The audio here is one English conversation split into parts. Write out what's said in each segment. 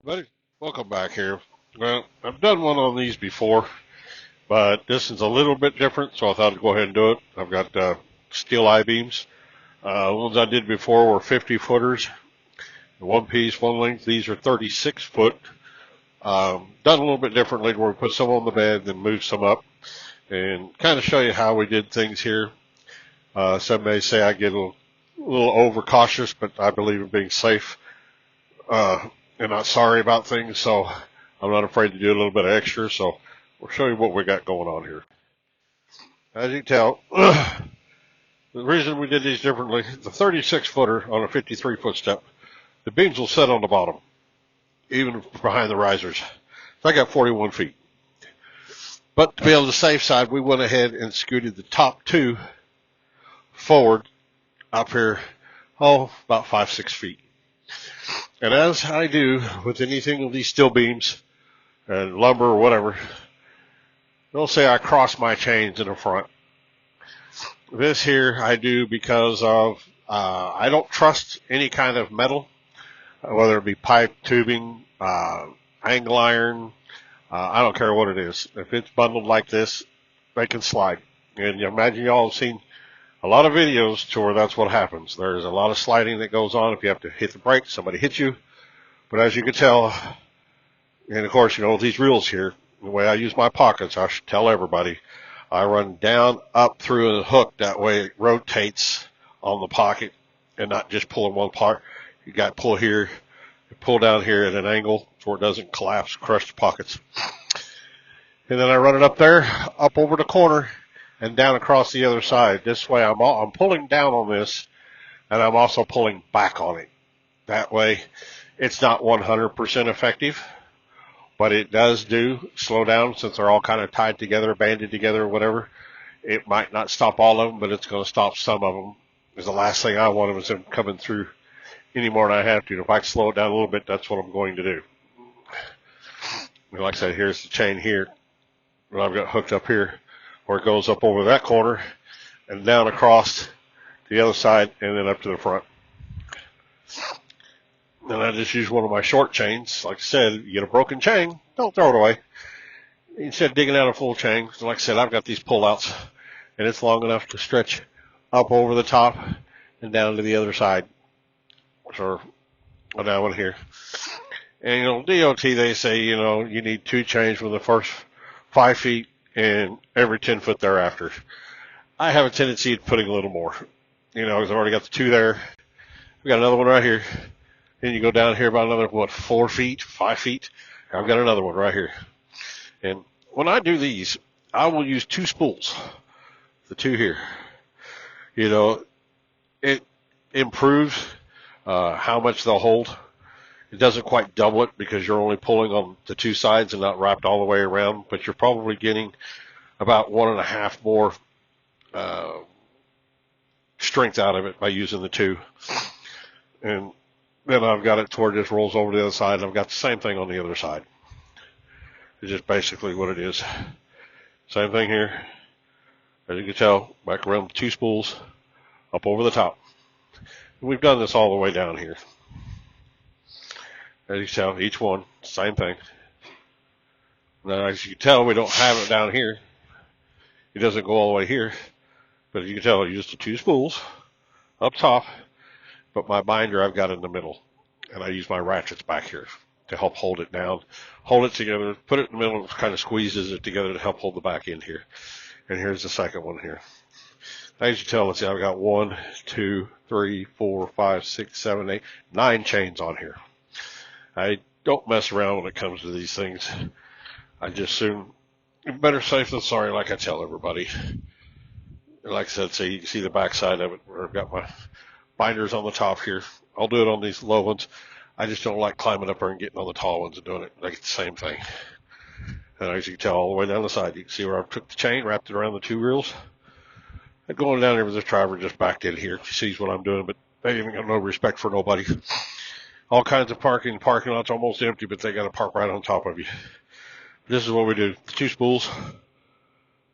Buddy, welcome back here. Well, I've done one on these before, but this is a little bit different, so I thought I'd go ahead and do it. I've got steel I-beams. The ones I did before were 50 footers, one piece, one length. These are 36 foot. Done a little bit differently where we put some on the bed, then move some up, and kind of show you how we did things here. Some may say I get a little overcautious, but I believe in being safe. And not sorry about things, so I'm not afraid to do a little bit of extra. So we'll show you what we got going on here. As you can tell, the reason we did these differently, the 36 footer on a 53 foot step, the beams will set on the bottom, even behind the risers. So I got 41 feet. But to be on the safe side, we went ahead and scooted the top two forward up here, about 5-6 feet. And as I do with anything of these steel beams and lumber or whatever, they'll say I cross my chains in the front. This here I do because of I don't trust any kind of metal, whether it be pipe, tubing, angle iron. I don't care what it is. If it's bundled like this, they can slide. And you imagine y'all have seen a lot of videos to where that's what happens. There's a lot of sliding that goes on if you have to hit the brake, somebody hits you. But as you can tell, and of course, these reels here, the way I use my pockets, I should tell everybody, I run down, up through the hook. That way it rotates on the pocket and not just pulling one part. You got to pull here, pull down here at an angle so it doesn't collapse, crush the pockets. And then I run it up there, up over the corner, and down across the other side. This way I'm pulling down on this, and I'm also pulling back on it. That way it's not 100% effective, but it does slow down since they're all kind of tied together, banded together, or whatever. It might not stop all of them, but it's going to stop some of them. Because the last thing I want is them coming through any more than I have to. If I can slow it down a little bit, that's what I'm going to do. And like I said, here's the chain here that I've got hooked up here, where it goes up over that corner and down across the other side and then up to the front. And I just use one of my short chains. Like I said, you get a broken chain, don't throw it away. Instead of digging out a full chain, so like I said, I've got these pullouts, and it's long enough to stretch up over the top and down to the other side. So, on that one here. And, DOT, they say, you need 2 chains for the first 5 feet and every 10 foot thereafter. I have a tendency of putting a little more, because I've already got the 2 there. We got another one right here. Then you go down here about another, 4 feet, 5 feet. I've got another one right here. And when I do these, I will use 2 spools, the 2 here. It improves how much they'll hold. It doesn't quite double it because you're only pulling on the 2 sides and not wrapped all the way around, but you're probably getting about 1.5 more strength out of it by using the 2. And then I've got it to where it just rolls over to the other side, and I've got the same thing on the other side. It's just basically what it is. Same thing here. As you can tell, back around the 2 spools, up over the top. And we've done this all the way down here. As you can tell, each one, same thing. Now, as you can tell, we don't have it down here. It doesn't go all the way here. But as you can tell, I used the 2 spools up top, but my binder I've got in the middle. And I use my ratchets back here to help hold it down, hold it together, put it in the middle, kind of squeezes it together to help hold the back end here. And here's the second one here. As you can tell, let's see, I've got 1, 2, 3, 4, 5, 6, 7, 8, 9 chains on here. I don't mess around when it comes to these things. I just assume better safe than sorry, like I tell everybody. Like I said, you can see the back side of it where I've got my binders on the top here. I'll do it on these low ones. I just don't like climbing up there and getting on the tall ones and doing it. I get the same thing. And as you can tell, all the way down the side, you can see where I took the chain, wrapped it around the 2 reels. And going down there with this driver just backed in here. He sees what I'm doing, but they ain't got no respect for nobody. All kinds of parking lots almost empty, but they got to park right on top of you. This is what we do. The 2 spools,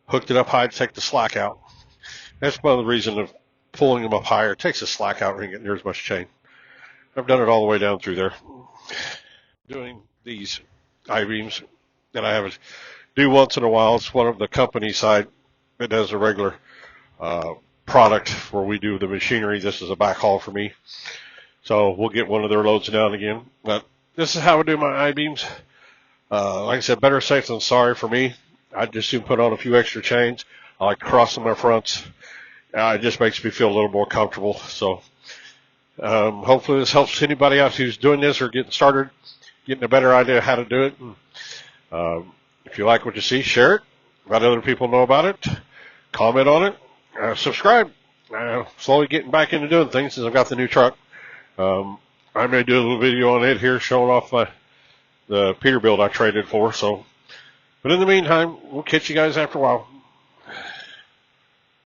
hooked it up high to take the slack out. That's one of the reasons of pulling them up higher. It takes the slack out and you get near as much chain. I've done it all the way down through there. doing these I-beams that I have do once in a while. It's one of the company side that does a regular product where we do the machinery. This is a backhaul for me. So we'll get one of their loads down again. But this is how I do my I-beams. Like I said, better safe than sorry for me. I just soon put on a few extra chains. I like crossing my fronts. It just makes me feel a little more comfortable. So hopefully this helps anybody out who's doing this or getting started, getting a better idea how to do it. And, if you like what you see, share it. Let other people know about it. Comment on it. Subscribe. Slowly getting back into doing things since I've got the new truck. I may do a little video on it here showing off the Peterbilt I traded for. So, but in the meantime, we'll catch you guys after a while.